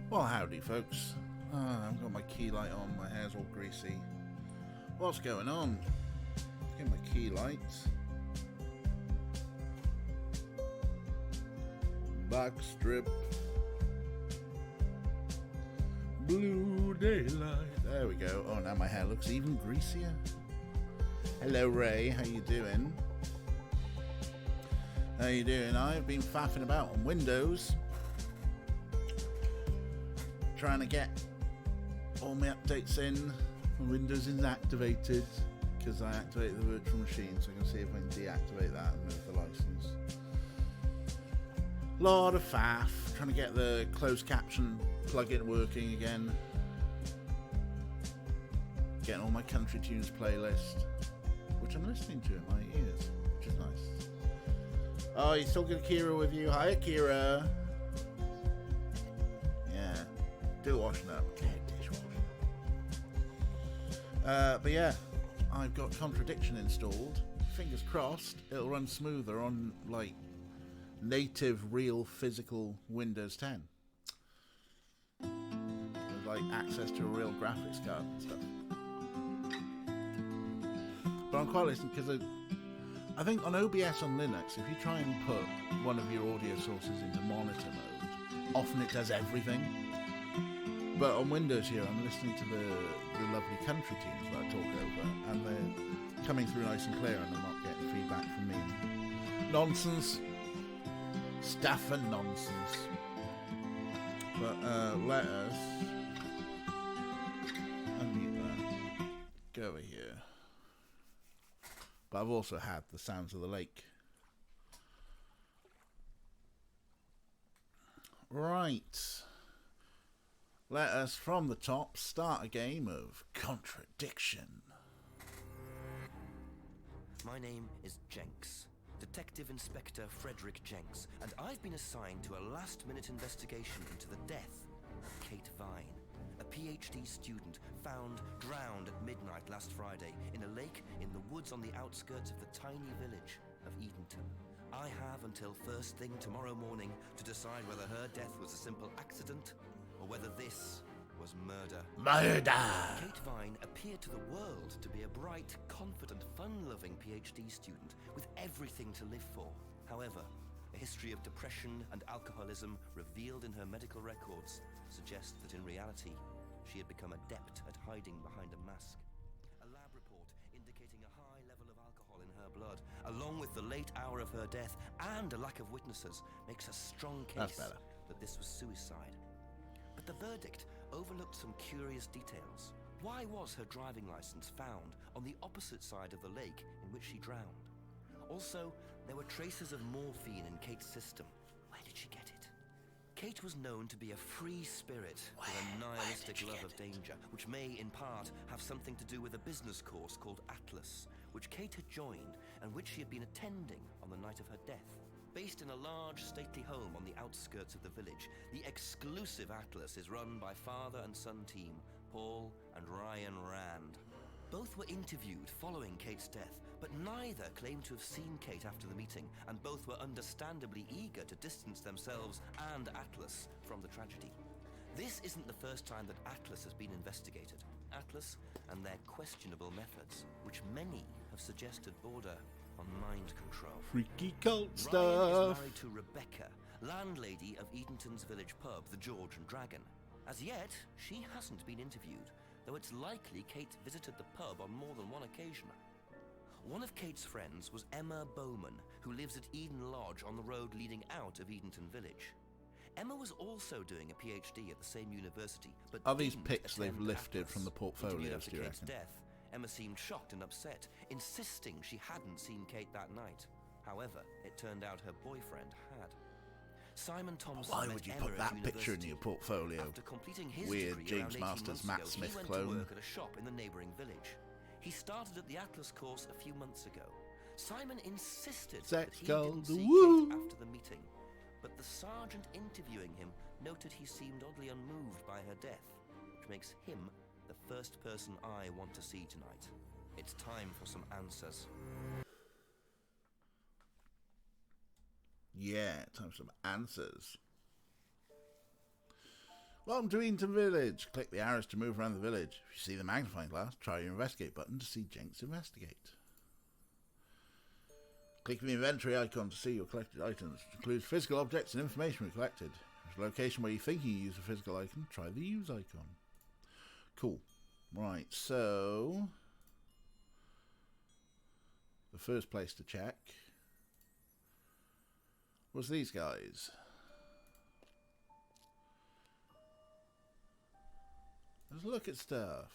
Well, howdy, folks. I've got my key light on, my hair's all greasy. What's going on? Get my key light. Backstrip. Blue daylight. There we go. Oh, now my hair looks even greasier. Hello, Ray. How you doing? How you doing? I've been faffing about on Windows, trying to get all my updates in. Windows is activated because I activated the virtual machine, so I can see if I can deactivate that and move the license. Lot of faff, trying to get the closed caption plugin working again. Getting all my country tunes playlist, which I'm listening to in my ears, which is nice. Oh, you still got Akira with you? Hi, Akira. Yeah, do washing up. Okay, dishwasher. But yeah, I've got Contradiction installed. Fingers crossed, it'll run smoother on like native, real, physical Windows 10. With like access to a real graphics card and stuff. But I'm quite listening because I think on OBS on Linux, if you try and put one of your audio sources into monitor mode, often it does everything. But on Windows here, I'm listening to the lovely country tunes that I talk over, and they're coming through nice and clear, and I'm not getting feedback from me. Nonsense. Stuff and nonsense. But let us unmute that. Go over here. But I've also had the sounds of the lake. Right. Let us, from the top, start a game of Contradiction. My name is Jenks, Detective Inspector Frederick Jenks, and I've been assigned to a last-minute investigation into the death of Kate Vine, a PhD student found drowned at midnight last Friday in a lake in the woods on the outskirts of the tiny village of Edenton. I have until first thing tomorrow morning to decide whether her death was a simple accident or whether this was murder. Murder! Kate Vine appeared to the world to be a bright, confident, fun-loving PhD student with everything to live for. However, a history of depression and alcoholism revealed in her medical records suggests that in reality, she had become adept at hiding behind a mask. A lab report indicating a high level of alcohol in her blood, along with the late hour of her death and a lack of witnesses, makes a strong case that this was suicide. But the verdict overlooked some curious details. Why was her driving license found on the opposite side of the lake in which she drowned? Also, there were traces of morphine in Kate's system. Where did she get it? Kate was known to be a free spirit with a nihilistic love of danger, which may, in part, have something to do with a business course called Atlas, which Kate had joined and which she had been attending on the night of her death. Based in a large, stately home on the outskirts of the village, the exclusive Atlas is run by father and son team, Paul and Ryan Rand. Both were interviewed following Kate's death, but neither claimed to have seen Kate after the meeting, and both were understandably eager to distance themselves and Atlas from the tragedy. This isn't the first time that Atlas has been investigated. Atlas and their questionable methods, which many have suggested border on mind control. Freaky cult Ryan stuff. is married to Rebecca, landlady of Edenton's village pub, the George and Dragon. As yet, she hasn't been interviewed, though it's likely Kate visited the pub on more than one occasion. One of Kate's friends was Emma Bowman, who lives at Eden Lodge on the road leading out of Edenton village. Emma was also doing a PhD at the same university, but Are these didn't pics they've attend lifted Atlas. from the portfolios, Interviewed after do you Kate's reckon? death, Emma seemed shocked and upset, insisting she hadn't seen Kate that night. However, it turned out her boyfriend had. Simon Thompson Why met would you Emma put at that picture in university. your portfolio? After completing his Weird degree James around 18 Masters months Matt ago, Smith he went clone. to work at a shop in the neighbouring village. He started at the Atlas course a few months ago. Simon insisted that he didn't see Kate after the meeting, but the sergeant interviewing him noted he seemed oddly unmoved by her death, which makes him the first person I want to see tonight. It's time for some answers. Yeah, time for some answers. Welcome to Eaton Village. Click the arrows to move around the village. If you see the magnifying glass, try your investigate button to see Jenks investigate. Click the inventory icon to see your collected items, which includes physical objects and information we collected. If there's a location where you think you use a physical icon, try the use icon. Cool. Right, so the first place to check was these guys. Let's look at stuff.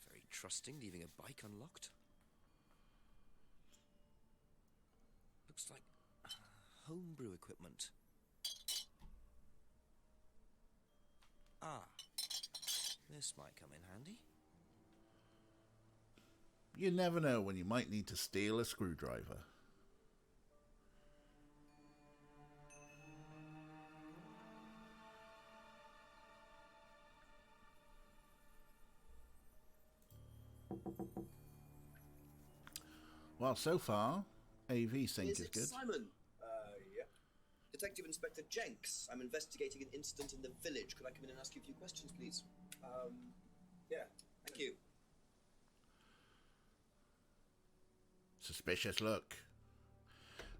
Very trusting, leaving a bike unlocked. Looks like homebrew equipment. Ah, this might come in handy. You never know when you might need to steal a screwdriver. Well, so far, AV sync is good. Simon? Yeah. Detective Inspector Jenks. I'm investigating an incident in the village. Could I come in and ask you a few questions, please? Yeah. Thank you. Suspicious look.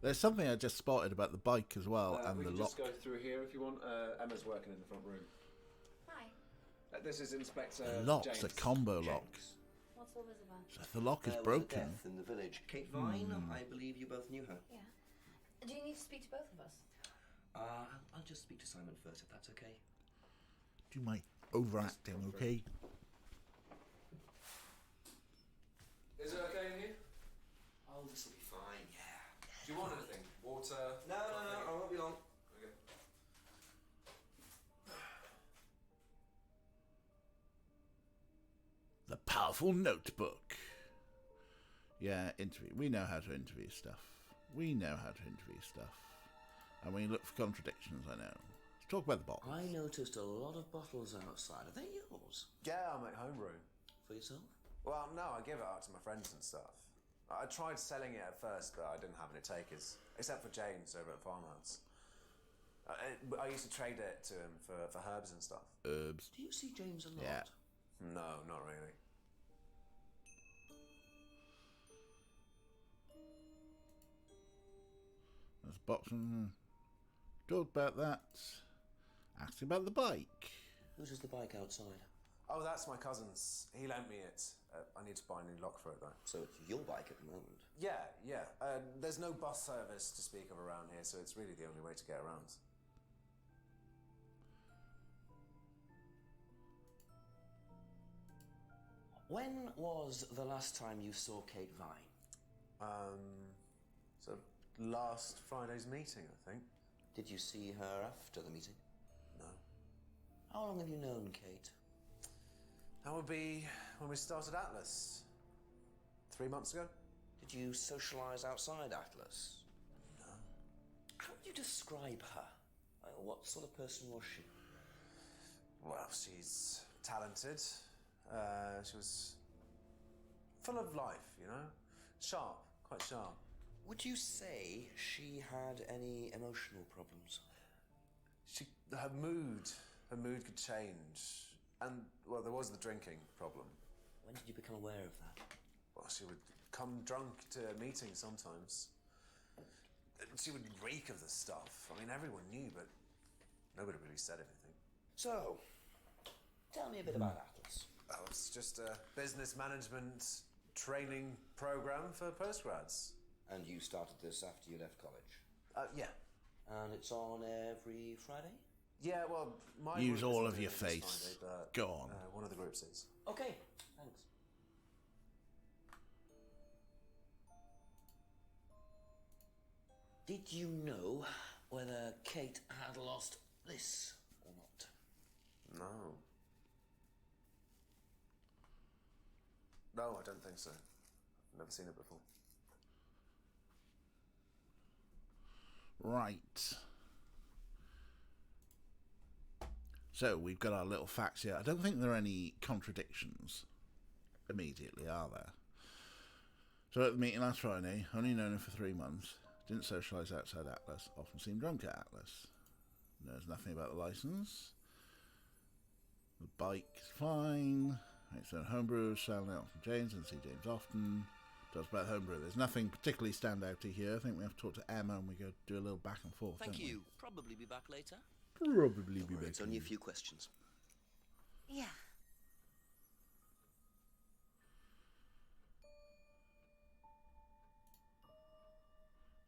There's something I just spotted about the bike as well, and we the can lock. just go through here if you want. Emma's working in the front room. Hi. This is Inspector The lock's James. a combo lock. What's all this about? So if the lock is There was a broken, death in the village. Kate Vine, I believe you both knew her. Yeah. Do you need to speak to both of us? I'll just speak to Simon first, if that's okay. do my overacting, okay? Is it okay in here? Oh, this will be fine, yeah. Do you want anything? Water? No, I won't be long. Okay. The powerful notebook. Yeah, interview. We know how to interview stuff. We know how to interview stuff. And we look for contradictions, I know. Let's talk about the bottles. I noticed a lot of bottles outside. Are they yours? Yeah, I make homebrew. For yourself? Well, no, I give it out to my friends and stuff. I tried selling it at first, but I didn't have any takers, except for James over at Farmhouse. I used to trade it to him for herbs and stuff. Herbs. Do you see James a lot? Yeah. No, not really. There's a box. Talk about that. Ask about the bike. Whose is the bike outside? Oh, that's my cousin's. He lent me it. I need to buy a new lock for it, though. So it's your bike at the moment? Yeah. There's no bus service to speak of around here, so it's really the only way to get around. When was the last time you saw Kate Vine? So last Friday's meeting, I think. Did you see her after the meeting? No. How long have you known Kate? That would be when we started Atlas. 3 months ago? Did you socialise outside Atlas? No. How would you describe her? What sort of person was she? Well, she's talented. She was full of life, you know? Sharp, quite sharp. Would you say she had any emotional problems? Her mood could change. And, well, there was the drinking problem. When did you become aware of that? Well, she would come drunk to meetings sometimes. She would reek of the stuff. I mean, everyone knew, but nobody really said anything. So, tell me a bit about Atlas. Oh, it's just a business management training program for postgrads. And you started this after you left college? Yeah. And it's on every Friday? Yeah, well, my Use group all isn't of doing your it this face. Friday, but, Go on. one of the groups is. Okay, thanks. Did you know whether Kate had lost this or not? No. No, I don't think so. I've never seen it before. Right. So we've got our little facts here. I don't think there are any contradictions immediately, are there? So at the meeting last Friday, only known him for 3 months, didn't socialise outside Atlas, often seemed drunk at Atlas. Knows nothing about the license. The bike's fine. It's a homebrew, selling out from James and see James often. Does about homebrew. There's nothing particularly standouty here. I think we have to talk to Emma and we go do a little back and forth. Thank don't you. Probably be back later. We? Probably Don't be worry, back. it's only a few questions. Yeah.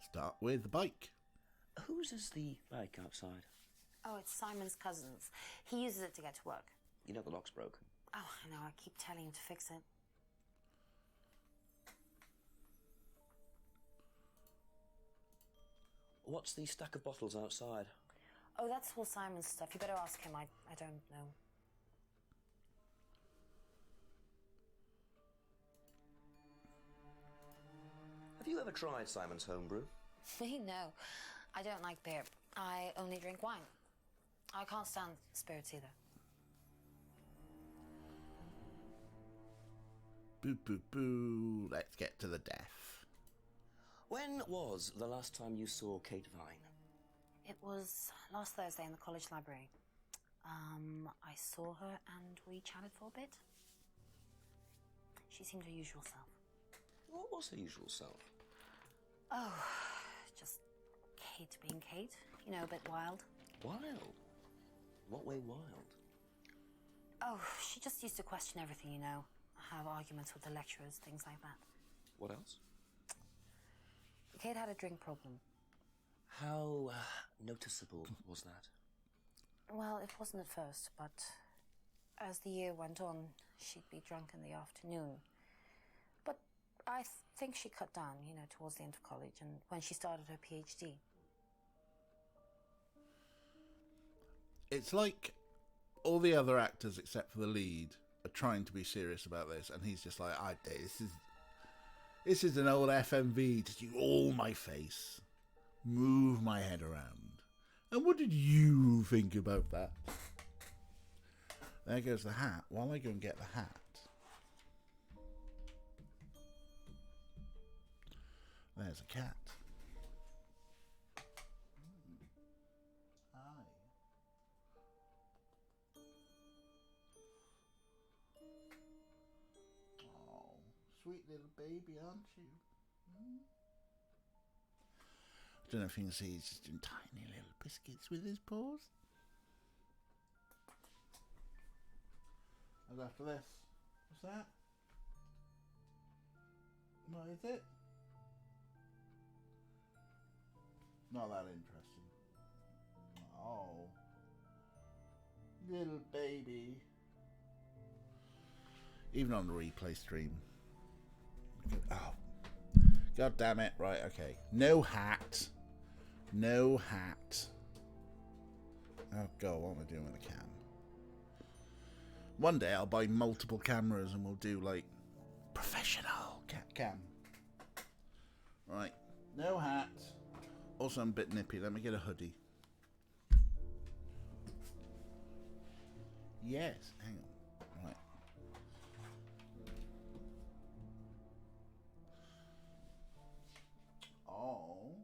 Start with the bike. Whose is the bike outside? Oh, it's Simon's cousin's. He uses it to get to work. You know the lock's broken. Oh, I know. I keep telling him to fix it. What's the stack of bottles outside? Oh, that's all Simon's stuff. You better ask him. I don't know. Have you ever tried Simon's homebrew? Me? No. I don't like beer. I only drink wine. I can't stand spirits either. Boo, boo, boo. Let's get to the death. When was the last time you saw Kate Vine? It was last Thursday in the college library. I saw her and we chatted for a bit. She seemed her usual self. What was her usual self? Oh, just Kate being Kate. You know, a bit wild. Wild? What way wild? Oh, she just used to question everything, you know. Have arguments with the lecturers, things like that. What else? Kate had a drink problem. How noticeable was that? Well, it wasn't at first, but as the year went on, she'd be drunk in the afternoon. But I think she cut down, you know, towards the end of college and when she started her PhD. It's like all the other actors except for the lead are trying to be serious about this, and he's just like, this is an old FMV, just you all my face, move my head around. And what did you think about that? There goes the hat. While I go and get the hat, there's a cat. Hi. Oh, sweet little baby, aren't you? I don't know if you can see, he's just doing tiny little biscuits with his paws. And after this, what's that? What is it? Not that interesting. Oh, little baby. Even on the replay stream. Oh, god damn it! Right, okay. No hat. No hat. Oh god, what am I doing with the cam? One day I'll buy multiple cameras and we'll do like professional cam. Right, no hat. Also, I'm a bit nippy. Let me get a hoodie. Yes, hang on. Right. Oh,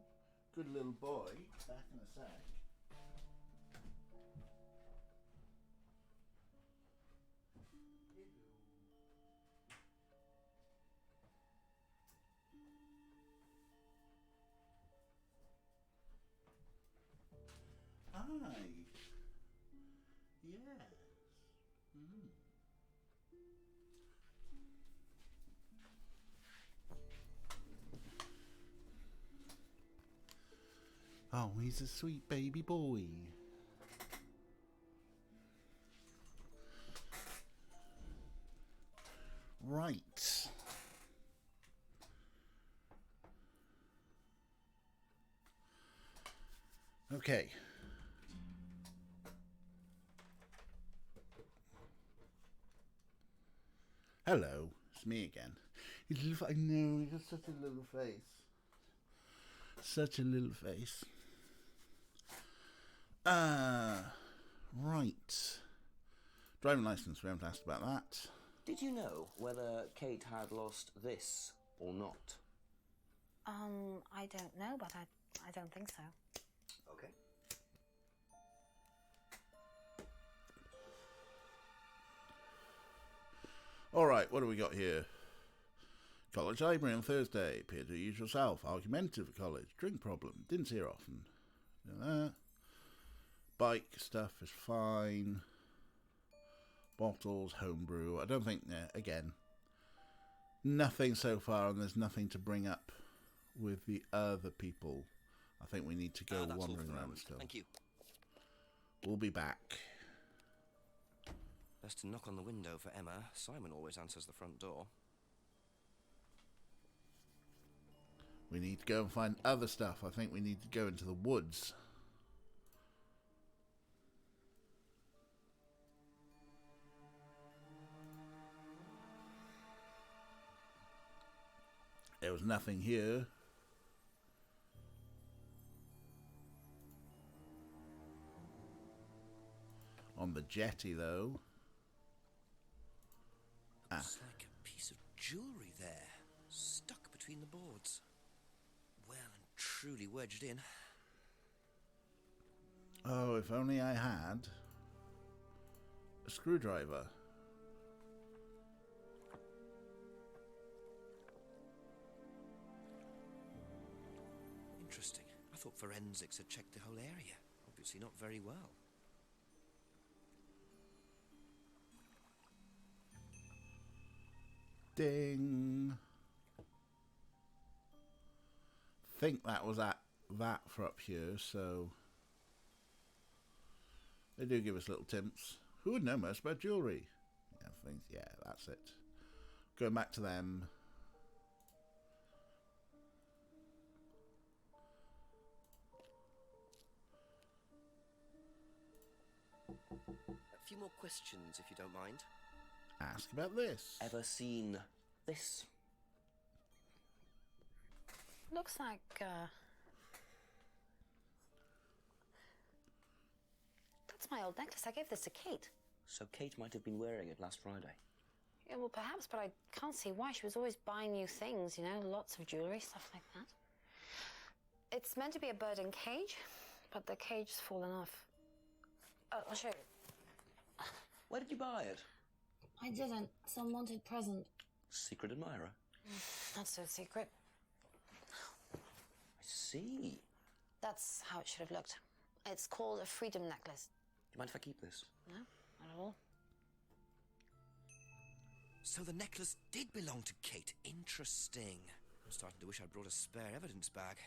good little boy. Back in a sec. Hi. Yes. Oh, he's a sweet baby boy. Right. Okay. Hello, it's me again. I know, he's got such a little face. Such a little face. Right. Driving license, we haven't asked about that. Did you know whether Kate had lost this or not? I don't know, but I don't think so. Okay. Alright, what do we got here? College library on Thursday. Appear to use yourself. Argumentative at college. Drink problem. Didn't see her often. Bike stuff is fine. Bottles, homebrew. I don't think, again, nothing so far, and there's nothing to bring up with the other people. I think we need to go wandering around still. Thank you. We'll be back. Best to knock on the window for Emma. Simon always answers the front door. We need to go and find other stuff. I think we need to go into the woods. There was nothing here. On the jetty, though. Looks like a piece of jewellery there, stuck between the boards. Well and truly wedged in. Oh, if only I had a screwdriver. Interesting. I thought forensics had checked the whole area. Obviously not very well. Ding. Think that was that for up here, so they do give us little tips. Who would know most about jewellery? Yeah, that's it. Going back to them. A few more questions, if you don't mind. Ask about this. Ever seen this? Looks like, that's my old necklace. I gave this to Kate. So Kate might have been wearing it last Friday. Yeah, well, perhaps, but I can't see why. She was always buying new things, you know, lots of jewellery, stuff like that. It's meant to be a bird in cage, but the cage's fallen off. I'll show you. Where did you buy it? I didn't. Some wanted present. Secret admirer. Not so secret. I see. That's how it should have looked. It's called a freedom necklace. Do you mind if I keep this? No, not at all. So the necklace did belong to Kate. Interesting. I'm starting to wish I'd brought a spare evidence bag.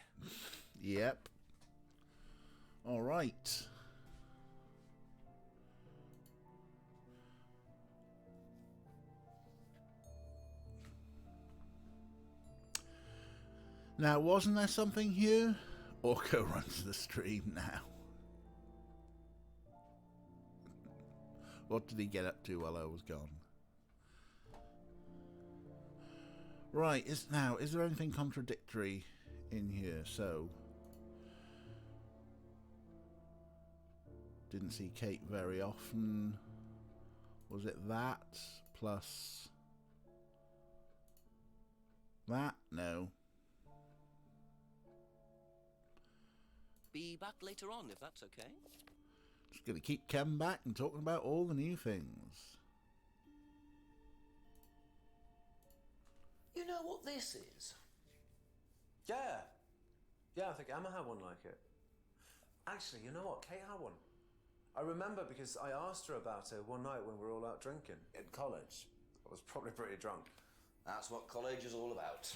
Yep. All right. Now, wasn't there something here? Orko runs the stream now. What did he get up to while I was gone? Right, is there anything contradictory in here? So, didn't see Kate very often. Was it that plus that? No. Be back later on, if that's okay. Just going to keep coming back and talking about all the new things. You know what this is? Yeah. Yeah, I think Emma had one like it. Actually, you know what? Kate had one. I remember because I asked her about it one night when we were all out drinking in college. I was probably pretty drunk. That's what college is all about.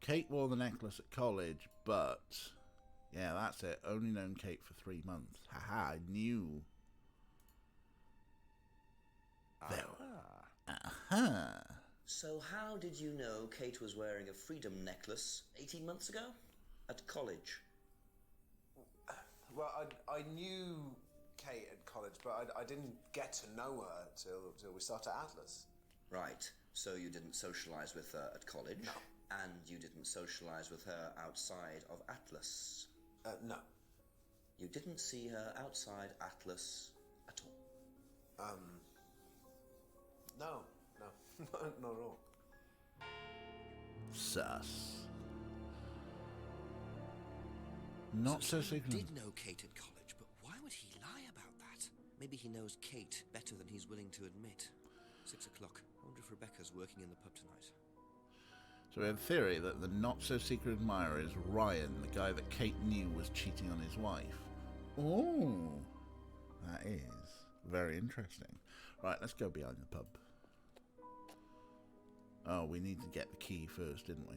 Kate wore the necklace at college, but yeah, that's it. Only known Kate for 3 months. Haha, I knew. So how did you know Kate was wearing a freedom necklace 18 months ago? At college? Well, I knew Kate at college, but I didn't get to know her till we started Atlas. Right, so you didn't socialise with her at college? No. And you didn't socialise with her outside of Atlas? No. You didn't see her outside Atlas at all? No, not at all. Sus. Not so he secret. did know Kate at college, but why would he lie Maybe he knows Kate better than he's willing to admit. 6 o'clock. I wonder if Rebecca's working in the pub tonight. So we have a theory that the not-so-secret admirer is Ryan, the guy that Kate knew was cheating on his wife. Oh, that is very interesting. Right, let's go behind the pub. Oh, we need to get the key first, didn't we?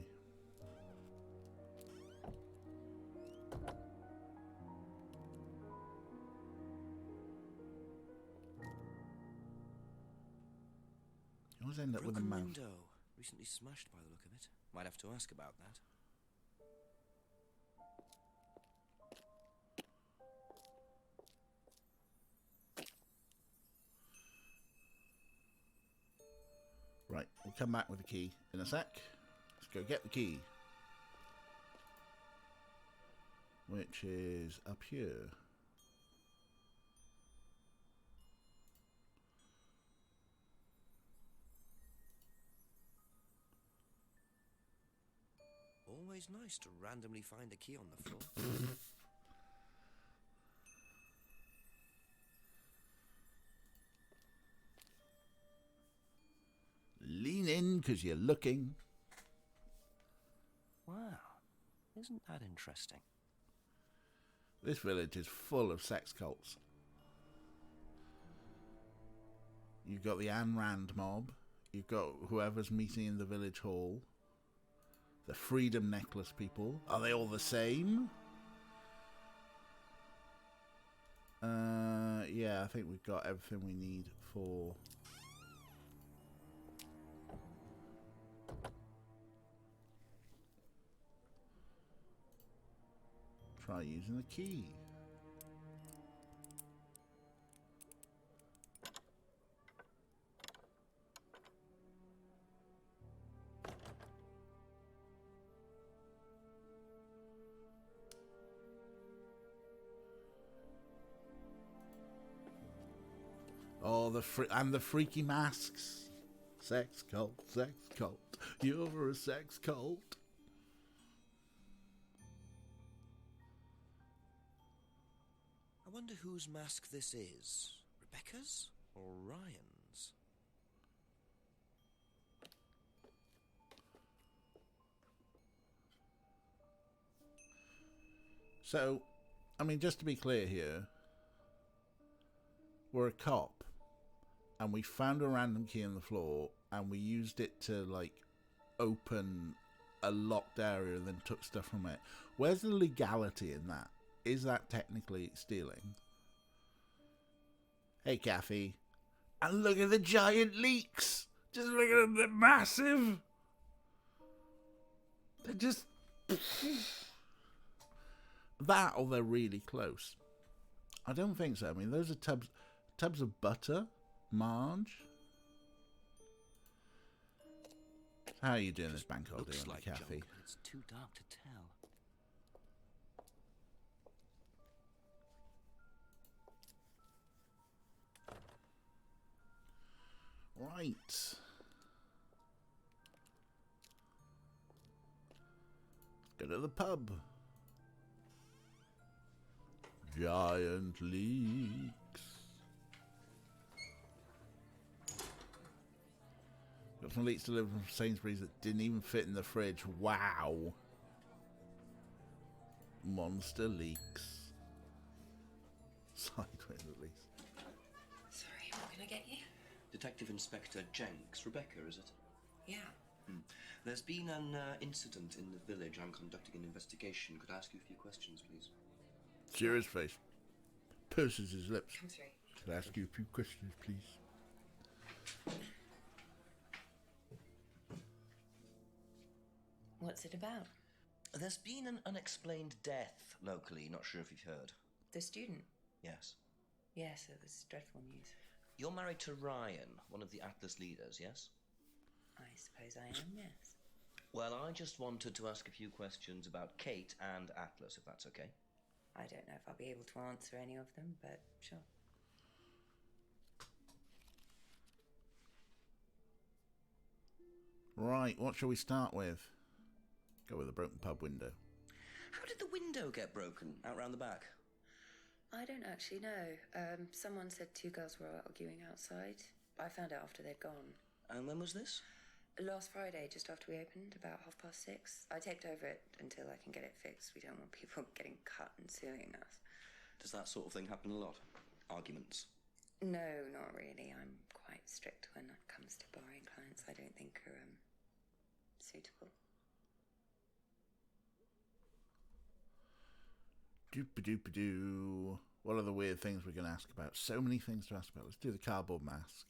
You always end up with a Broken mouth. window. Recently smashed by the look of it. Might have to ask about that. Right, we'll come back with the key in a sec. Let's go get the key. Which is up here. Always nice to randomly find a key on the floor. Lean in, 'cause you're looking. Wow. Isn't that interesting? This village is full of sex cults. You've got the Ayn Rand mob. You've got whoever's meeting in the village hall. The Freedom Necklace people. Are they all the same? Yeah, I think we've got everything we need for... Try using the key. Oh, the freaky masks. Sex cult, sex cult. You're a sex cult. I wonder whose mask this is. Rebecca's or Ryan's? So, I mean, just to be clear here, we're a cop, and we found a random key on the floor, and we used it to, like, open a locked area and then took stuff from it. Where's the legality in that? Is that technically stealing? Hey, Kathy. And look at the giant leaks! Just look at them, they're massive! They're just... that or they're really close. I don't think so. I mean, those are tubs of butter. Marge. How are you doing this bank holiday, Looks like Kathy? junk, but it's too dark to tell. Right. Let's go to the pub. Giant leaks. Got some leeks delivered from Sainsbury's that didn't even fit in the fridge. Wow. Monster leaks. Sideways at least. Sorry, what can I get you? Detective Inspector Jenks. Rebecca, is it? Yeah. There's been an incident in the village. I'm conducting an investigation. Could I ask you a few questions, please? Serious face. Purses his lips. Come through. Could I ask you a few questions, please? What's it about? There's been an unexplained death locally. Not sure if you've heard. The student? Yes. Yes, it was dreadful news. You're married to Ryan, one of the Atlas leaders, yes? I suppose I am, yes. Well, I just wanted to ask a few questions about Kate and Atlas, if that's okay. I don't know if I'll be able to answer any of them, but sure. Right, what shall we start with? Go with the broken pub window. How did the window get broken out round the back? I don't actually know. Someone said two girls were arguing outside. I found out after they'd gone. And when was this? Last Friday, just after we opened, about 6:30. I taped over it until I can get it fixed. We don't want people getting cut and suing us. Does that sort of thing happen a lot? Arguments? No, not really. I'm quite strict when it comes to barring clients I don't think are suitable. Doop-a-doop-a-doo. What are the weird things we're going to ask about? So many things to ask about. Let's do the cardboard mask.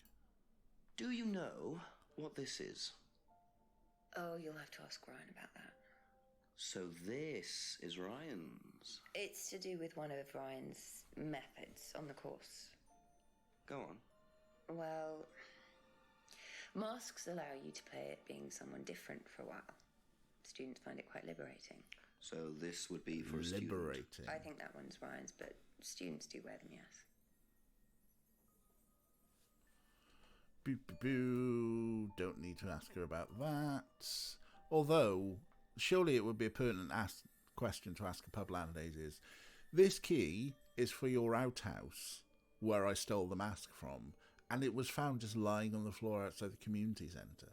Do you know what this is? Oh, you'll have to ask Ryan about that. So this is Ryan's. It's to do with one of Ryan's methods on the course. Go on. Well, masks allow you to play at being someone different for a while. Students find it quite liberating. So this would be for a student. Liberating. I think that one's Ryan's, but students do wear them, yes. Boo, boo, boo. Don't need to ask her about that. Although, surely it would be a pertinent question to ask a pub nowadays is, this key is for your outhouse, where I stole the mask from, and it was found just lying on the floor outside the community centre.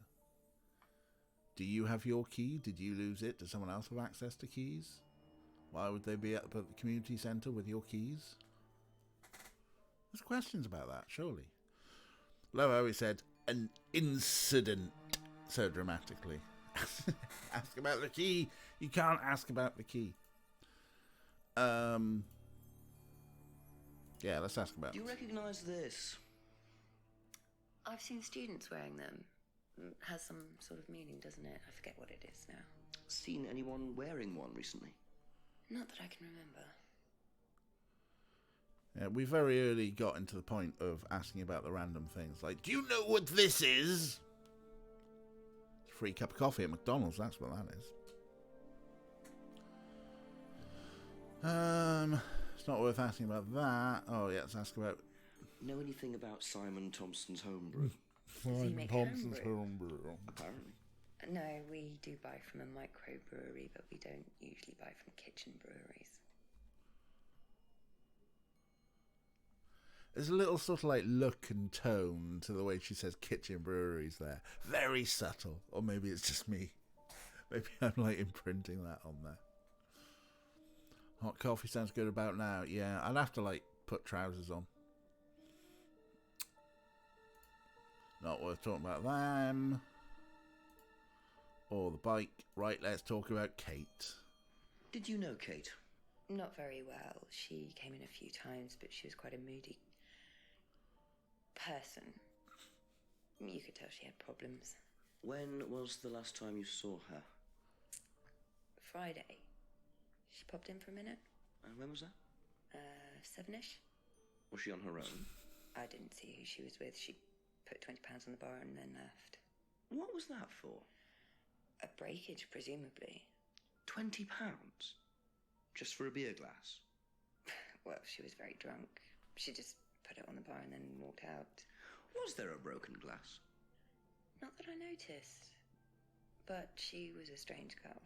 Do you have your key? Did you lose it? Does someone else have access to keys? Why would they be at the community centre with your keys? There's questions about that, surely. Lowe said, an incident, so dramatically. Ask about the key. You can't ask about the key. Yeah, let's ask about Do you recognise this? I've seen students wearing them. Has some sort of meaning, doesn't it? I forget what it is now. Seen anyone wearing one recently? Not that I can remember. Yeah, we very early got into the point of asking about the random things. Like, do you know what this is? It's a free cup of coffee at McDonald's, that's what that is. It's not worth asking about that. Oh, yeah, let's ask about... Know anything about Simon Thompson's homebrew? Does he make Thompson's homebrew? homebrew. Apparently. No, we do buy from a microbrewery, but we don't usually buy from kitchen breweries. There's a little sort of like look and tone to the way she says kitchen breweries there. Very subtle. Or maybe it's just me. Maybe I'm like imprinting that on there. Hot coffee sounds good about now. Yeah, I'd have to like put trousers on. Not worth talking about them. Or the bike. Right, let's talk about Kate. Did you know Kate? Not very well. She came in a few times, but she was quite a moody person. You could tell she had problems. When was the last time you saw her? Friday. She popped in for a minute. And when was that? 7ish. Was she on her own? I didn't see who she was with. She put £20 on the bar and then left. What was that for? A breakage, presumably. £20? Just for a beer glass? Well, she was very drunk. She just put it on the bar and then walked out. Was there a broken glass? Not that I noticed. But she was a strange girl.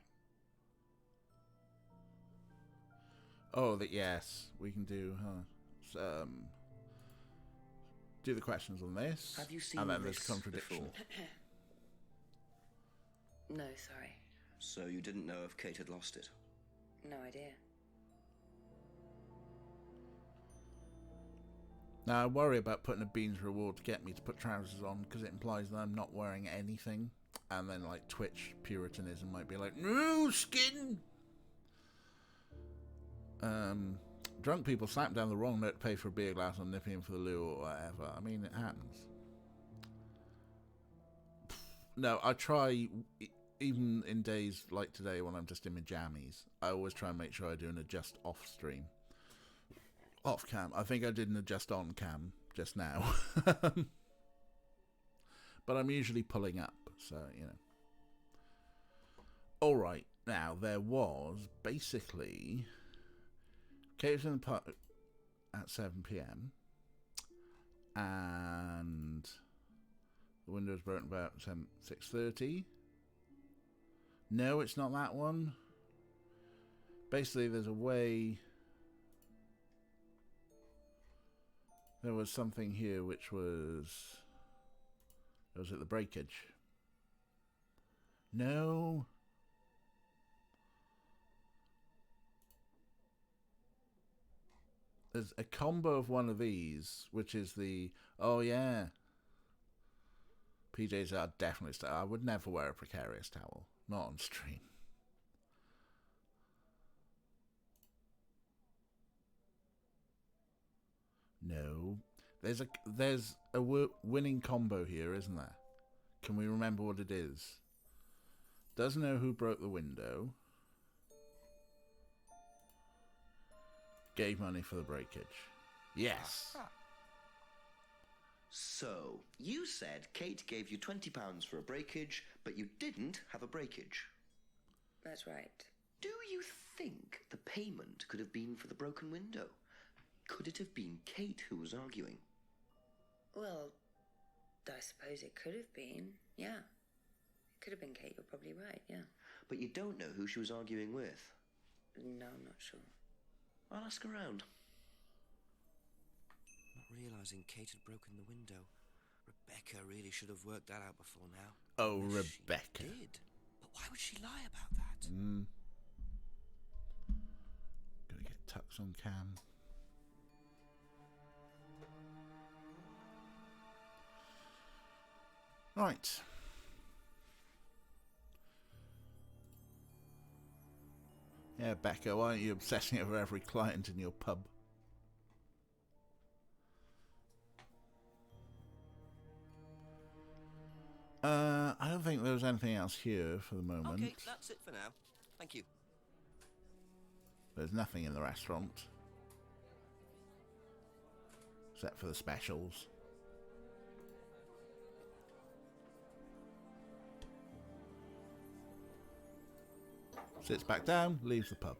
Oh, that yes, we can do. Do the questions on this. Have you seen and then there's this contradiction. before? No, sorry. So you didn't know if Kate had lost it? No idea. Now, I worry about putting a Beans reward to get me to put trousers on because it implies that I'm not wearing anything. And then, like, Twitch Puritanism might be like, no, skin! Drunk people slap down the wrong note to pay for a beer glass on nipping in for the loo or whatever. I mean, it happens. No, I try, even in days like today when I'm just in my jammies, I always try and make sure I do an adjust off stream. Off cam. I think I did an adjust on cam just now. But I'm usually pulling up, so, you know. Alright, now there was basically... Kate was in the pub at 7 PM and the window was broken about 6:30. No, it's not that one. Basically, there's a way There was something here which was... Was it the breakage? No. There's a combo of one of these, which is the... Oh, yeah. PJs are definitely... I would never wear a precarious towel. Not on stream. No. There's a winning combo here, isn't there? Can we remember what it is? Doesn't know who broke the window. Gave money for the breakage. Yes. So, you said Kate gave you £20 for a breakage, but you didn't have a breakage. That's right. Do you think the payment could have been for the broken window? Could it have been Kate who was arguing? Well, I suppose it could have been, yeah. It could have been Kate, you're probably right, yeah. But you don't know who she was arguing with? No, I'm not sure. I'll ask around. Not realising Kate had broken the window. Rebecca really should have worked that out before now. Oh, Unless Rebecca. She did. But why would she lie about that? Gonna get Tux on cam. Right. Yeah, Becca, why aren't you obsessing over every client in your pub? I don't think there was anything else here for the moment. Okay, that's it for now. Thank you. There's nothing in the restaurant. Except for the specials. Sits back down, leaves the pub.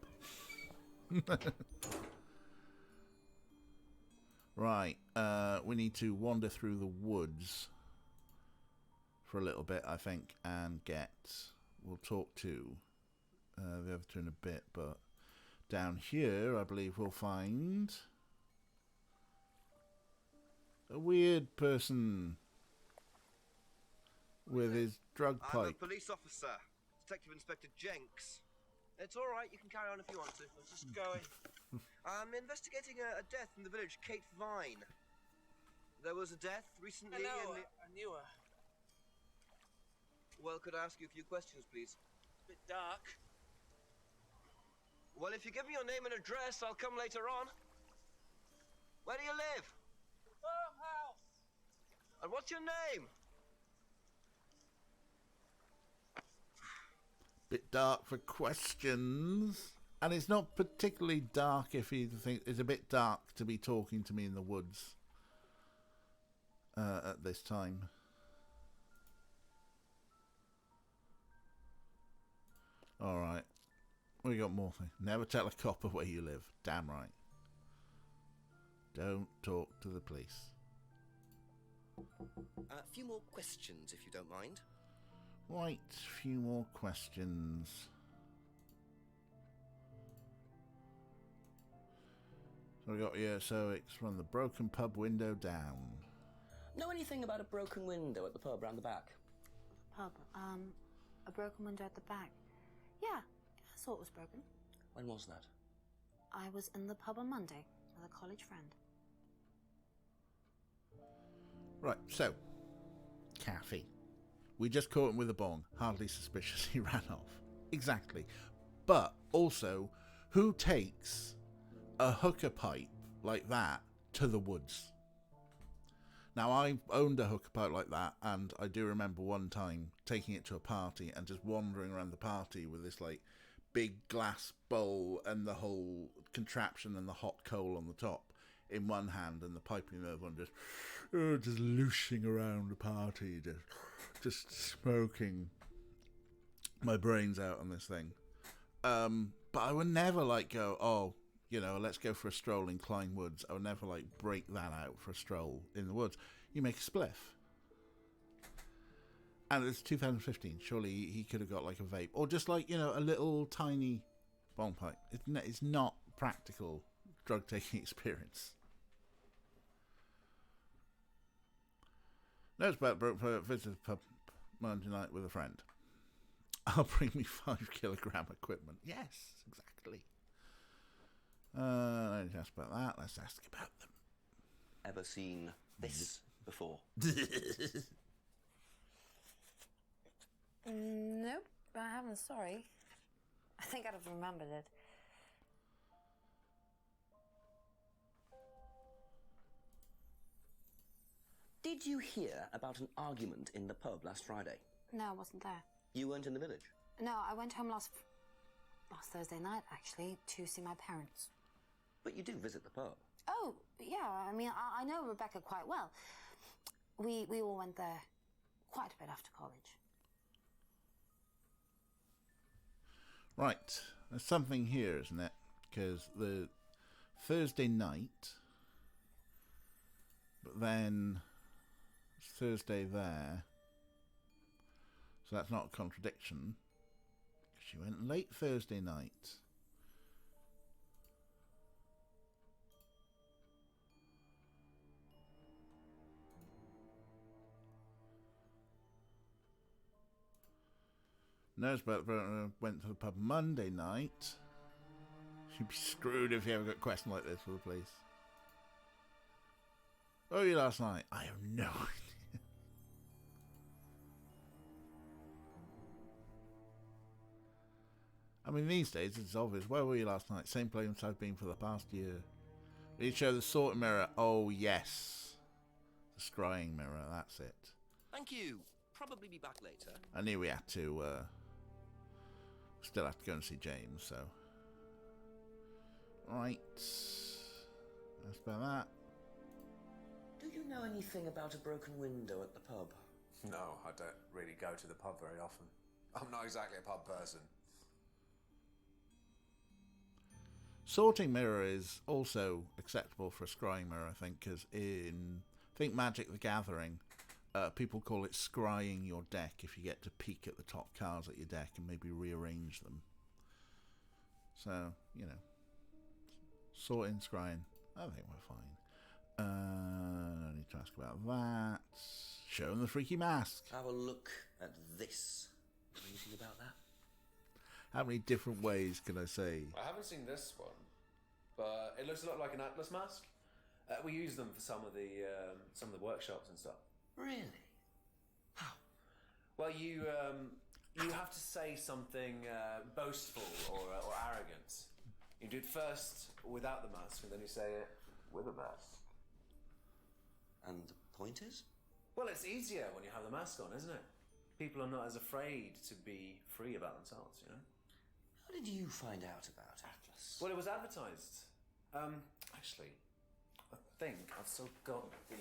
Right, we need to wander through the woods for a little bit, I think, and we'll talk to the other two in a bit, but down here, I believe we'll find a weird person with his drug I'm pipe. a police officer, Detective Inspector Jenks. It's all right, you can carry on if you want to. Let's just go in. I'm investigating a death in the village, Kate Vine. There was a death recently I knew her. Well, could I ask you a few questions, please? Bit dark. Well, if you give me your name and address, I'll come later on. Where do you live? Farmhouse! And what's your name? Bit dark for questions. And it's not particularly dark if you think it's a bit dark to be talking to me in the woods at this time. Alright. We got more things. Never tell a copper where you live. Damn right. Don't talk to the police. A few more questions, if you don't mind. Right, few more questions. So we got here, so it's from the broken pub window down. Know anything about a broken window at the pub round the back? Pub, a broken window at the back. Yeah, I saw it was broken. When was that? I was in the pub on Monday with a college friend. Right, so, Kathy. We just caught him with a bong. Hardly suspicious. He ran off. Exactly. But also, who takes a hooker pipe like that to the woods? Now, I owned a hooker pipe like that, and I do remember one time taking it to a party and just wandering around the party with this, like, big glass bowl and the whole contraption and the hot coal on the top in one hand and the pipe in the other one, just looshing around the party, just smoking my brains out on this thing. But I would never, like, go, oh, you know, let's go for a stroll in Klein Woods. I would never, like, break that out for a stroll in the woods. You make a spliff. And it's 2015. Surely he could have got, like, a vape. Or just, like, you know, a little tiny bong pipe. It's not practical drug-taking experience. Notes about Brooke for visit the pub Monday night with a friend. I'll bring me 5 kilogram equipment. Yes, exactly. Let's ask about that. Let's ask about them. Ever seen this before? Nope, I haven't, sorry. I think I'd have remembered it. Did you hear about an argument in the pub last Friday? No, I wasn't there. You weren't in the village? No, I went home last Thursday night, actually, to see my parents. But you do visit the pub. Oh, yeah, I mean, I know Rebecca quite well. We all went there quite a bit after college. Right, there's something here, isn't it? Because the Thursday night, but then it's Thursday there, so that's not a contradiction. She went late Thursday night. Knows about went to the pub Monday night. You'd be screwed if you ever got a question like this for the police. Where were you last night? I have no idea. I mean, these days it's obvious. Where were you last night? Same place I've been for the past year. Will you show the sorting mirror? Oh, yes. The scrying mirror, that's it. Thank you. Probably be back later. I knew we had to, still have to go and see James, so. Right. That's about that. Do you know anything about a broken window at the pub? No, I don't really go to the pub very often. I'm not exactly a pub person. Sorting mirror is also acceptable for a scrying mirror, I think, because in Magic the Gathering, people call it scrying your deck if you get to peek at the top cards at your deck and maybe rearrange them. So, you know, sorting, scrying, I think we're fine. No need to ask about that. Show them the freaky mask. Have a look at this. Anything about that? How many different ways can I say? I haven't seen this one, but it looks a lot like an Atlas mask. We use them for some of the workshops and stuff. Really? How? Well, you have to say something boastful or arrogant. You do it first without the mask, and then you say it with a mask. And the point is? Well, it's easier when you have the mask on, isn't it? People are not as afraid to be free about themselves, you know? How did you find out about Atlas? Well, it was advertised. Actually, I think I've still got the...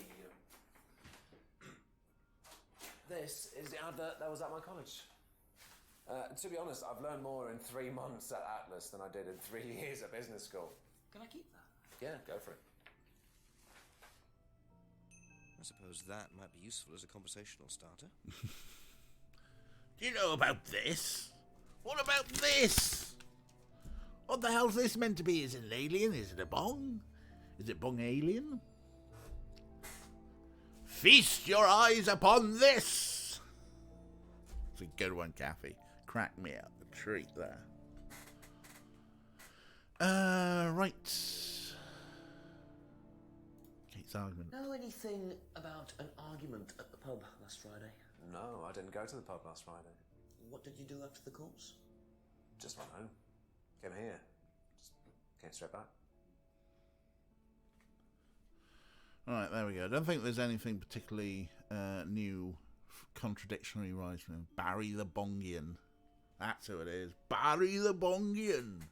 This is the advert that was at my college. To be honest, I've learned more in 3 months at Atlas than I did in 3 years at business school. Can I keep that? Yeah, go for it. I suppose that might be useful as a conversational starter. Do you know about this? What about this? What the hell's this meant to be? Is it an alien? Is it a bong? Is it bong alien? Feast your eyes upon this! It's a good one, Kathy. Crack me up a treat there. Right. Kate's argument. Know anything about an argument at the pub last Friday? No, I didn't go to the pub last Friday. What did you do after the course? Just went home. Came here. Just came straight back. Alright, there we go. I don't think there's anything particularly new, contradictionary writing. Barry the Bongian. That's who it is. Barry the Bongian.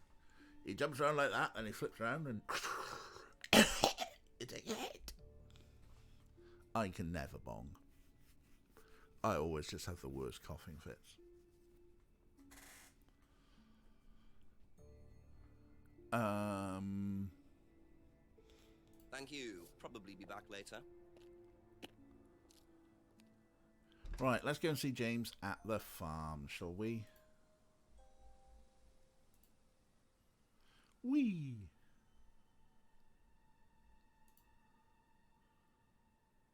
He jumps around like that, and he flips around and... it's a hit. I can never bong. I always just have the worst coughing fits. Thank you. Probably be back later. Right, let's go and see James at the farm, shall we? Whee!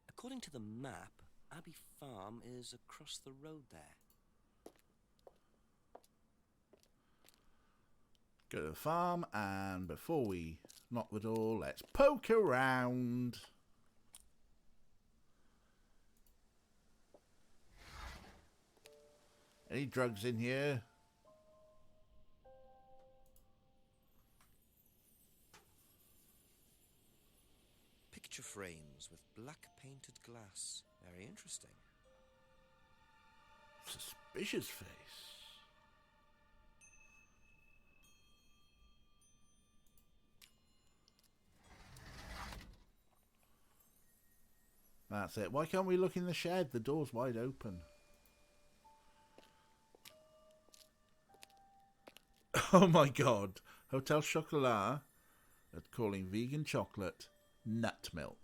According to the map, Abbey Farm is across the road there. Go to the farm, and before we knock the door, let's poke around. Any drugs in here? Picture frames with black painted glass. Very interesting. Suspicious face. That's it. Why can't we look in the shed? The door's wide open. Oh my god. Hotel Chocolat are calling vegan chocolate nut milk.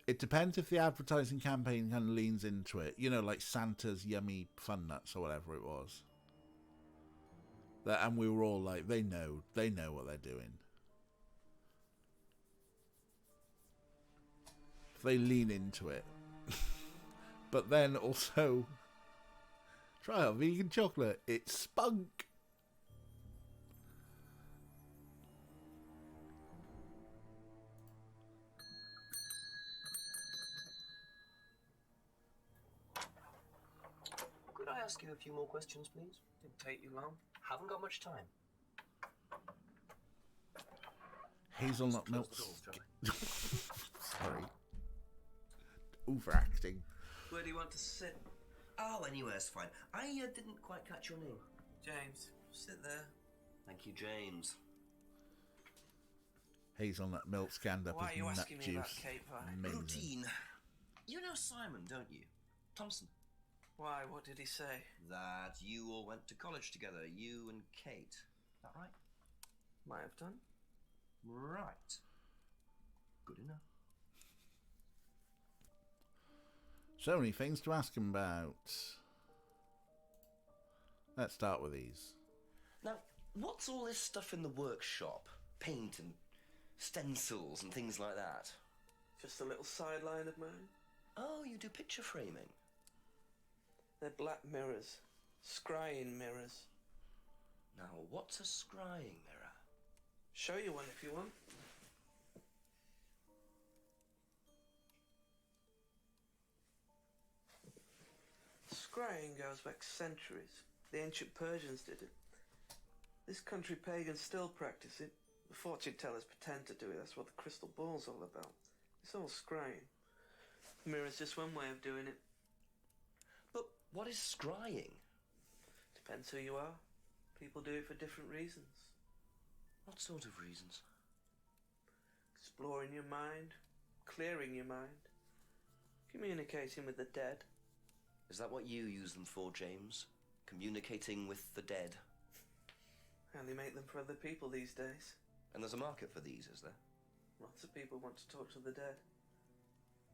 It depends if the advertising campaign kind of leans into it. You know, like Santa's Yummy Fun Nuts or whatever it was. And we were all like, they know what they're doing. If they lean into it. But then also, try out vegan chocolate. It's spunk. Could I ask you a few more questions, please? Didn't take you long. Haven't got much time. Hazelnut milk. Close the door, Sorry. Overacting. Where do you want to sit? Oh, anywhere's fine. I didn't quite catch your name. James, sit there. Thank you, James. Hazelnut milk scanned up Why as are you nut asking me juice. about Cape Vine? Amazing. Routine. You know Simon, don't you? Thompson. Why, what did he say? That you all went to college together, you and Kate. Is that right? Might have done. Right. Good enough. So many things to ask him about. Let's start with these. Now, what's all this stuff in the workshop? Paint and stencils and things like that? Just a little sideline of mine. Oh, you do picture framing? They're black mirrors. Scrying mirrors. Now, what's a scrying mirror? Show you one if you want. Scrying goes back centuries. The ancient Persians did it. This country pagans still practice it. The fortune tellers pretend to do it. That's what the crystal ball's all about. It's all scrying. Mirror's just one way of doing it. But what is scrying? Depends who you are. People do it for different reasons. What sort of reasons? Exploring your mind, clearing your mind, communicating with the dead. Is that what you use them for, James? Communicating with the dead? I only make them for other people these days. And there's a market for these, is there? Lots of people want to talk to the dead,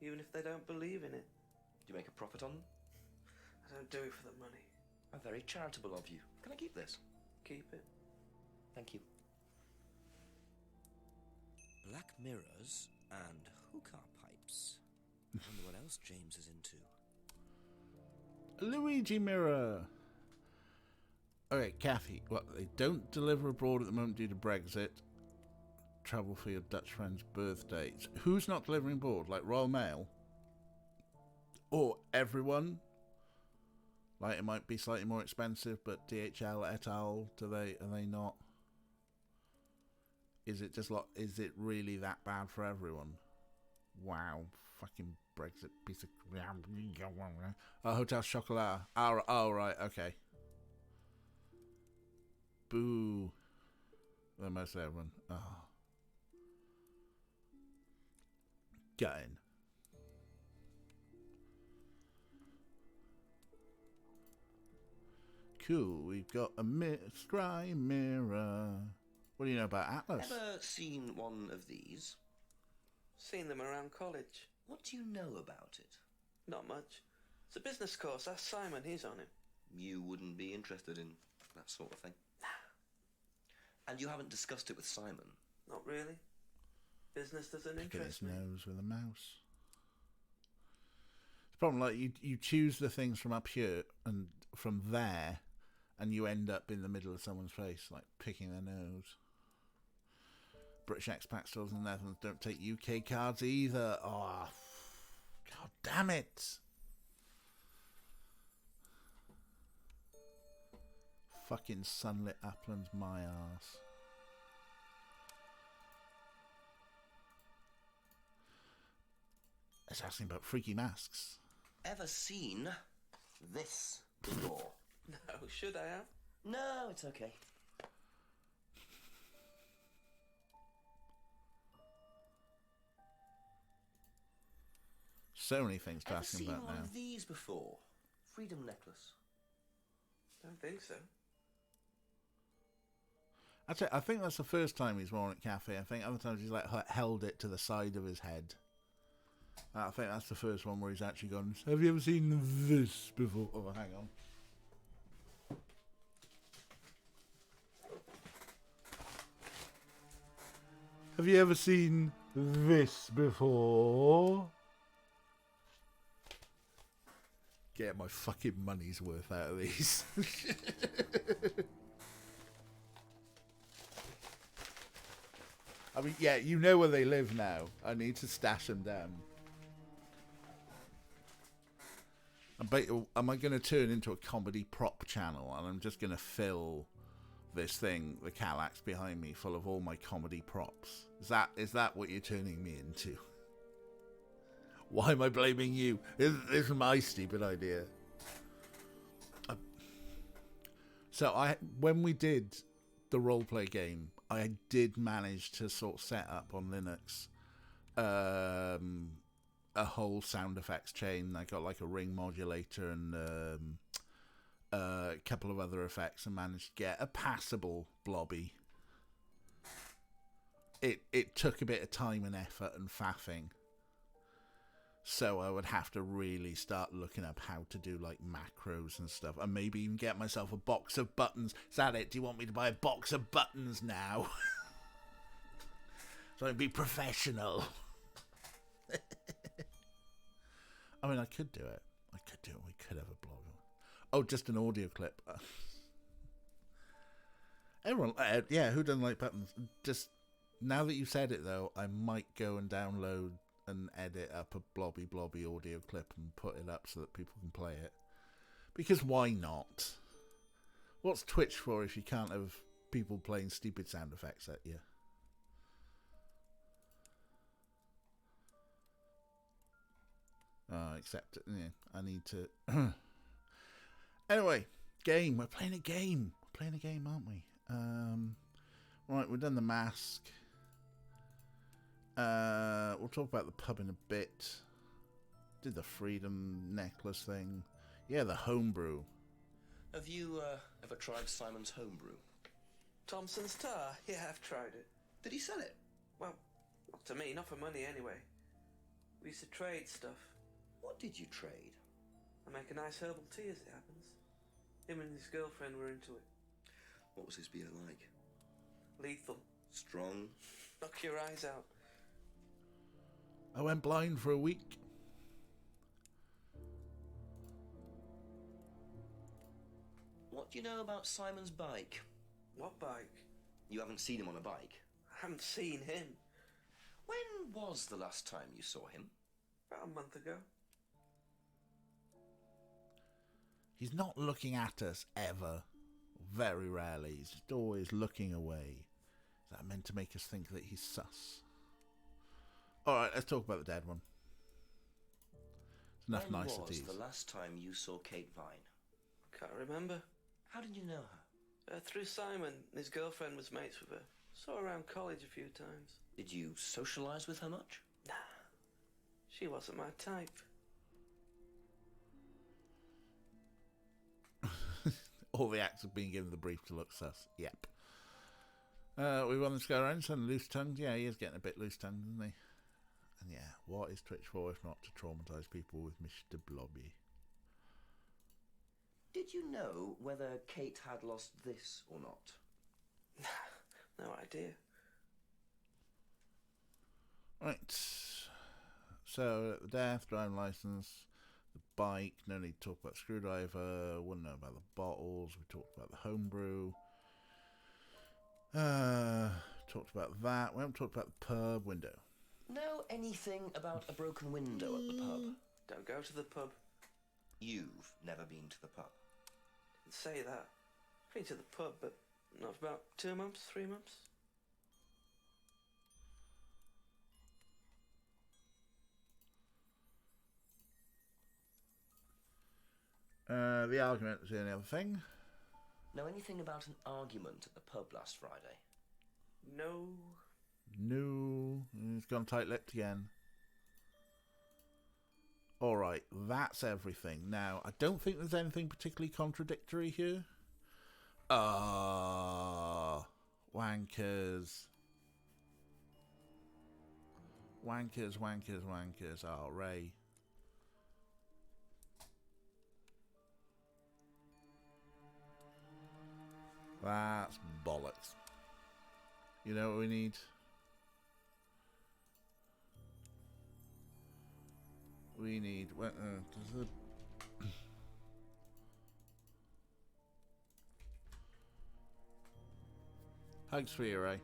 even if they don't believe in it. Do you make a profit on them? I don't do it for the money. How very charitable of you. Can I keep this? Keep it. Thank you. Black mirrors and hookah pipes. I wonder what else James is into. Luigi mirror. Okay, Kathy. Well, they don't deliver abroad at the moment due to Brexit. Travel for your Dutch friend's birthdays. Who's not delivering abroad? Like Royal Mail? Or everyone? Like it might be slightly more expensive, but DHL et al. Are they not? Is it just is it really that bad for everyone? Wow, fucking Brexit piece of Hotel Chocolat. Oh right, okay. Boo. Well, most everyone. Oh. Gutting. Cool, we've got a scry mirror. What do you know about Atlas? Ever seen one of these? Seen them around college. What do you know about it? Not much. It's a business course. Ask Simon, he's on it. You wouldn't be interested in that sort of thing? And you haven't discussed it with Simon? Not really. Business doesn't picking interest his me. nose with a mouse. It's a problem, like, you choose the things from up here and from there, and you end up in the middle of someone's face, like picking their nose. British expat stores in the Netherlands don't take UK cards either. Oh, god damn it. Fucking sunlit uplands, my arse. It's asking about freaky masks. Ever seen this before? No, should I have? No, it's okay. So many things to Ever ask him seen about one now. of these before? Freedom necklace. Don't think so. Actually, I think that's the first time he's worn it, Cafe. I think other times he's like held it to the side of his head. I think that's the first one where he's actually gone, have you ever seen this before? Oh, hang on. Have you ever seen this before? Get my fucking money's worth out of these. I mean, yeah, you know where they live now. I need to stash them down. Am I going to turn into a comedy prop channel and I'm just going to fill this thing, the Kallax behind me, full of all my comedy props? Is that what you're turning me into? Why am I blaming you? This is my stupid idea. So when we did the roleplay game, I did manage to sort of set up on Linux a whole sound effects chain. I got like a ring modulator and a couple of other effects and managed to get a passable blobby. It took a bit of time and effort and faffing. So I would have to really start looking up how to do like macros and stuff, and maybe even get myself a box of buttons. Is that it? Do you want me to buy a box of buttons now? So I can be professional. I mean, I could do it. We could have a blog. Oh, just an audio clip. Everyone, yeah, who doesn't like buttons? Just now that you've said it, though, I might go and download and edit up a blobby audio clip and put it up so that people can play it. Because why not? What's Twitch for if you can't have people playing stupid sound effects at you? Except, yeah, I need to... Anyway, game. We're playing a game. We're playing a game, aren't we? Right, we've done the mask. We'll talk about the pub in a bit. Did the freedom necklace thing. Yeah, the homebrew. Have you ever tried Simon's homebrew? Thompson's tar? Yeah, I've tried it. Did he sell it? Well, not to me, not for money anyway. We used to trade stuff. What did you trade? I make a nice herbal tea as it happens. Him and his girlfriend were into it. What was his beer like? Lethal. Strong? Knock your eyes out. I went blind for a week. What do you know about Simon's bike? What bike? You haven't seen him on a bike? I haven't seen him. When was the last time you saw him? About a month ago. He's not looking at us ever. Very rarely. He's just always looking away. Is that meant to make us think that he's sus? Alright, let's talk about the dead one. There's enough When niceties. was the last time you saw Kate Vine? Can't remember. How did you know her? Through Simon. His girlfriend was mates with her. Saw her around college a few times. Did you socialise with her much? Nah. She wasn't my type. All the actors have been given the brief to look sus. Yep. We want this guy around, sounding loose-tongued. Yeah, he is getting a bit loose-tongued, isn't he? And yeah, what is Twitch for if not to traumatise people with Mr. Blobby? Did you know whether Kate had lost this or not? No idea. Right. So, the death, driving license, the bike, no need to talk about screwdriver, wouldn't know about the bottles, we talked about the homebrew. Talked about that. We haven't talked about the pub window. Know anything about a broken window at the pub? Don't go to the pub. You've never been to the pub. Didn't say that. Been to the pub, but not for about 2 months, 3 months. The argument was the only other thing. Know anything about an argument at the pub last Friday? No. No. He's gone tight-lipped again. Alright, that's everything. Now, I don't think there's anything particularly contradictory here. Wankers. Wankers. Oh, Ray. That's bollocks. You know what we need? We need... Hugs for you, Ray.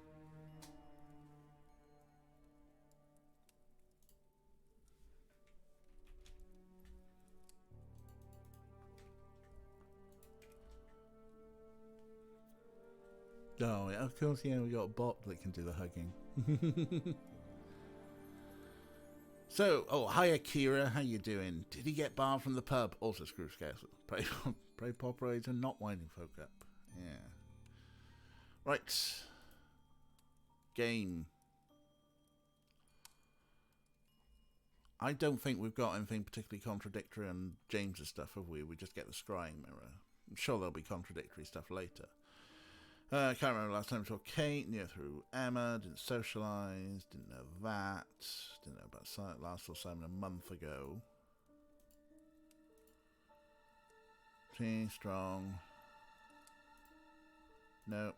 Oh, yeah, of course, yeah, we got a bot that can do the hugging. So, hi Akira, how you doing? Did he get barred from the pub? Also screw scales. Pray populates and not winding folk up. Yeah. Right. Game. I don't think we've got anything particularly contradictory on James's stuff, have we? We just get the scrying mirror. I'm sure there'll be contradictory stuff later. I can't remember last time I saw Kate, knew through Emma, didn't socialise, didn't know that, didn't know about Simon, last saw Simon a month ago. T, strong. Nope.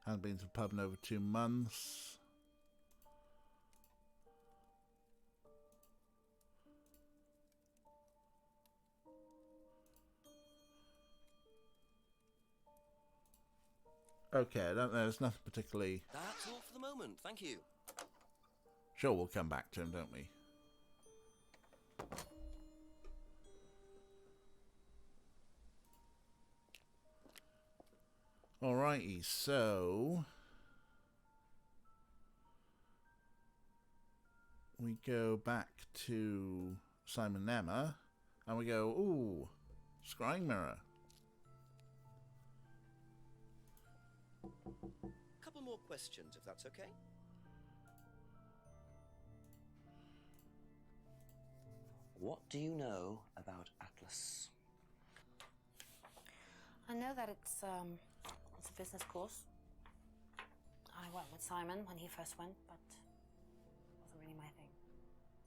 Hasn't been to the pub in over 2 months. Okay, I don't know. There's nothing particularly... That's all for the moment, thank you. Sure, we'll come back to him, don't we? Alrighty, so... we go back to Simon and Emma, and we go, ooh, scrying mirror. Couple more questions, if that's okay. What do you know about Atlas? I know that it's a business course. I went with Simon when he first went, but it wasn't really my thing.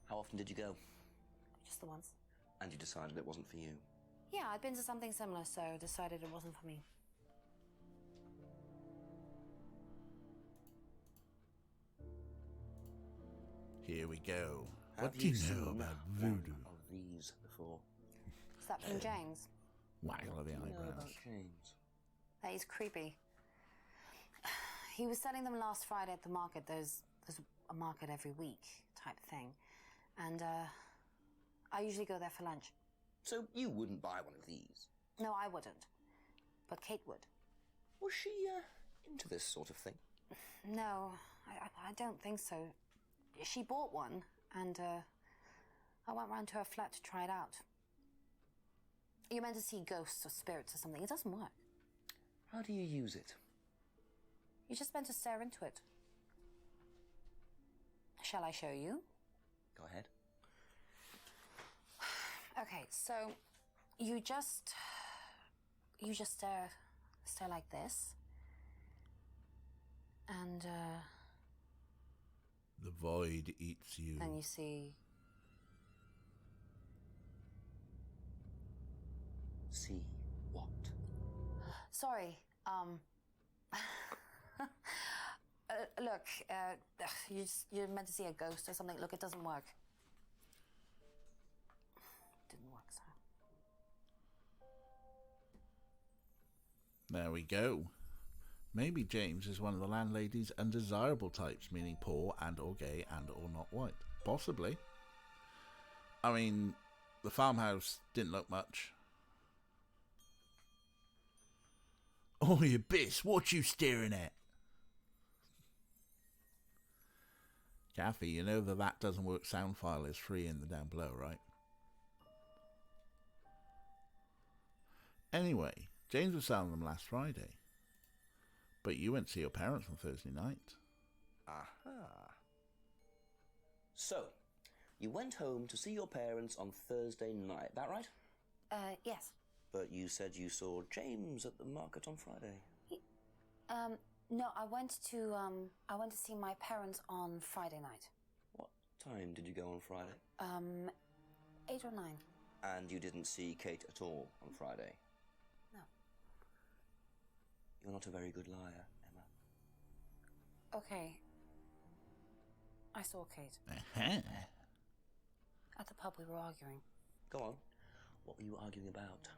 How often did you go? Just the once. And you decided it wasn't for you? Yeah, I'd been to something similar, so decided it wasn't for me. Here we go. Have What do you seen know about one voodoo? of these before? Is that from James? Waggle of the What do you know eyebrows. about James? That is creepy. He was selling them last Friday at the market. There's a market every week type thing. And I usually go there for lunch. So you wouldn't buy one of these? No, I wouldn't. But Kate would. Was she into this sort of thing? No, I don't think so. She bought one, and I went round to her flat to try it out. You're meant to see ghosts or spirits or something. It doesn't work. How do you use it? You're just meant to stare into it. Shall I show you? Go ahead. Okay, so you just stare like this, and The void eats you. then you see. See what? Sorry, Look, you're meant to see a ghost or something. Look, it doesn't work. Didn't work, so. There we go. Maybe James is one of the landlady's undesirable types, meaning poor and or gay and or not white. Possibly. I mean, the farmhouse didn't look much. Oh, you Biss, what you staring at? Kathy, you know that doesn't work sound file is free in the down below, right? Anyway, James was selling them last Friday. But you went to see your parents on Thursday night. Aha. So, you went home to see your parents on Thursday night, that right? Yes. But you said you saw James at the market on Friday. No, I went to see my parents on Friday night. What time did you go on Friday? 8 or 9. And you didn't see Kate at all on Friday? No. You're not a very good liar, Emma. Okay. I saw Kate. At the pub we were arguing. Go on. What were you arguing about?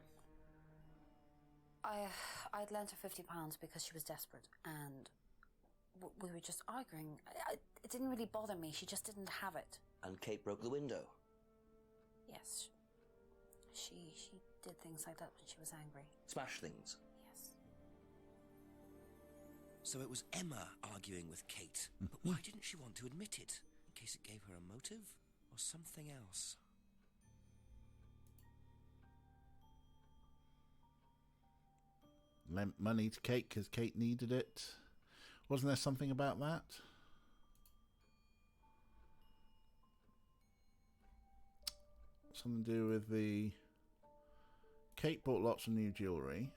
I'd lent her £50 because she was desperate, and we were just arguing. It didn't really bother me. She just didn't have it. And Kate broke the window? Yes. She did things like that when she was angry. Smash things? Yes. So it was Emma arguing with Kate. But why didn't she want to admit it? In case it gave her a motive? Or something else? Lent money to Kate because Kate needed it. Wasn't there something about that? Something to do with the... Kate bought lots of new jewellery.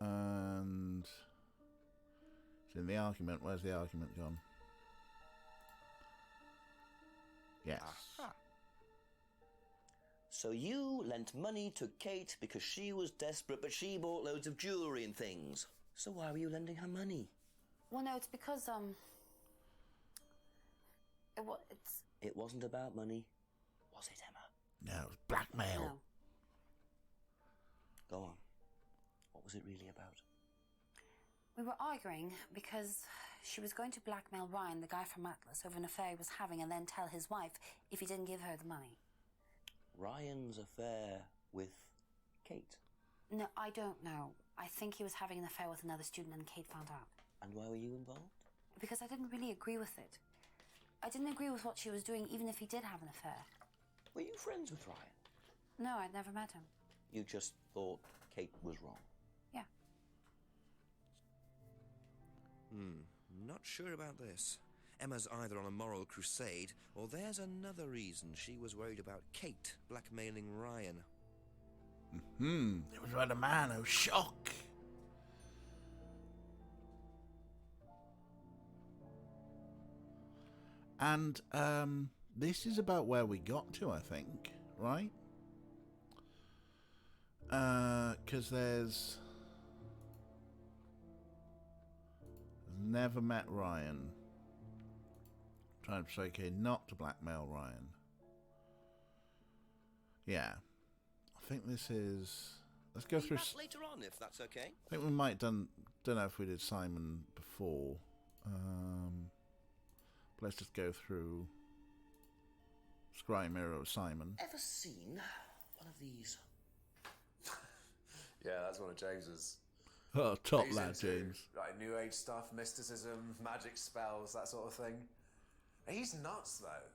And... it's in the argument. Where's the argument gone? Yes. Aha. So you lent money to Kate because she was desperate, but she bought loads of jewellery and things. So why were you lending her money? Well, no, it's because, It wasn't about money, was it, Emma? No, it was blackmail. No. Go on. What was it really about? We were arguing because she was going to blackmail Ryan, the guy from Atlas, over an affair he was having, and then tell his wife if he didn't give her the money. Ryan's affair with Kate? No, I don't know. I think he was having an affair with another student and Kate found out. And why were you involved? Because I didn't really agree with it. I didn't agree with what she was doing, even if he did have an affair. Were you friends with Ryan? No, I'd never met him. You just thought Kate was wrong? Yeah. Not sure about this. Emma's either on a moral crusade, or there's another reason she was worried about Kate blackmailing Ryan. It was about a man, oh shock. And this is about where we got to, I think, right? Because there's never met Ryan. Trying to persuade Kate not to blackmail Ryan. Yeah. I think this is... Let's go through... Later on, if that's okay. I think we might don't know if we did Simon before. But let's just go through Scry Mirror of Simon. Ever seen one of these? Yeah, that's one of James's. Oh, top He's lad, into, James. like New Age stuff, mysticism, magic spells, that sort of thing. He's nuts, though.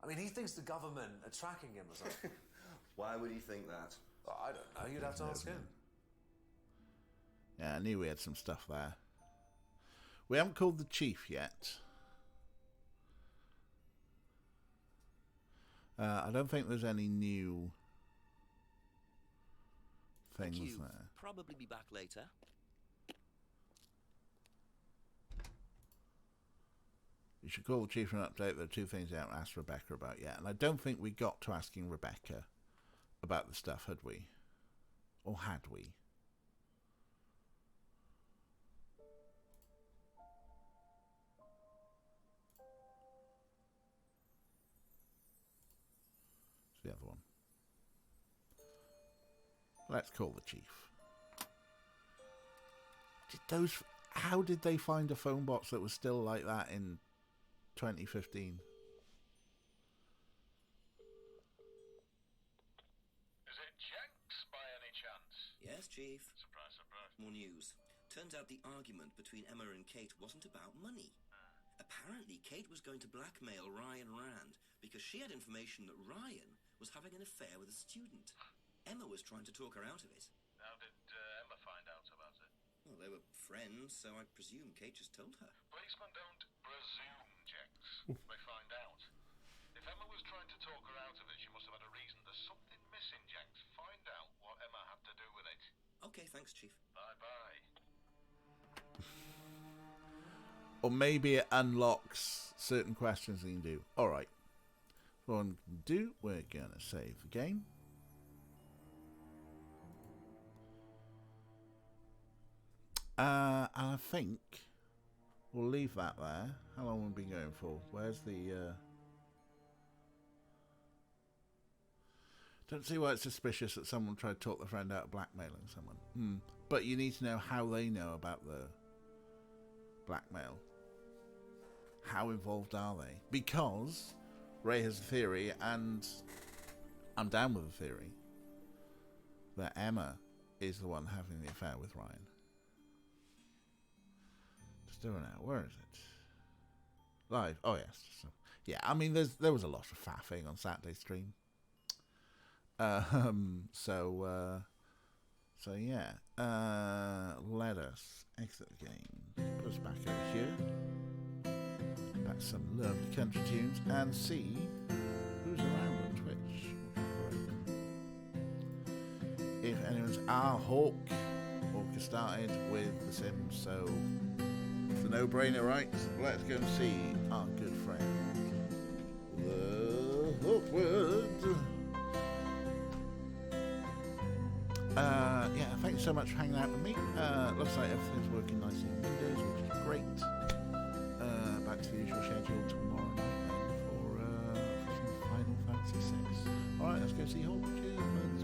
I mean, he thinks the government are tracking him or something. Why would he think that? Well, I don't know. You'd have to ask him. Yeah, I knew we had some stuff there. We haven't called the chief yet. I don't think there's any new things there. Probably be back later. You should call the chief for an update. There are two things I haven't asked Rebecca about yet. And I don't think we got to asking Rebecca about the stuff, had we? Or had we? another one. Let's call the chief. How did they find a phone box that was still like that in 2015? Is it Jenks by any chance? Yes, Chief. Surprise, surprise. More news. Turns out the argument between Emma and Kate wasn't about money. Apparently, Kate was going to blackmail Ryan Rand because she had information that Ryan was having an affair with a student. Emma was trying to talk her out of it. How did Emma find out about it? Well, they were friends, so I presume Kate just told her. Policemen don't presume, Jenks. They find out. If Emma was trying to talk her out of it, she must have had a reason. There's something missing, Jenks. Find out what Emma had to do with it. Okay, thanks, Chief. Bye-bye. Or maybe it unlocks certain questions that you can do. Alright. What I'm going to do, we're going to save the game. And I think we'll leave that there. How long have we been going for? Where's the... Don't see why it's suspicious that someone tried to talk their friend out of blackmailing someone. But you need to know how they know about the blackmail. How involved are they? Because Ray has a theory, and I'm down with the theory, that Emma is the one having the affair with Ryan. Just doing it. Where is it? Live. Oh yes. So, yeah. I mean, there was a lot of faffing on Saturday stream. So yeah. Let us exit the game. Put us back over here. Back to some lovely country tunes and see who's around on Twitch. If anyone's Hawk has started with The Sims, so it's a no-brainer, right? Let's go and see our good friend, the Hawkwood. Yeah, thank you so much for hanging out with me. Looks like everything's working nicely on Windows, which is great. Back to the usual schedule tomorrow night then for some Final Fantasy VI. Alright, let's go see Hawk. Cheers,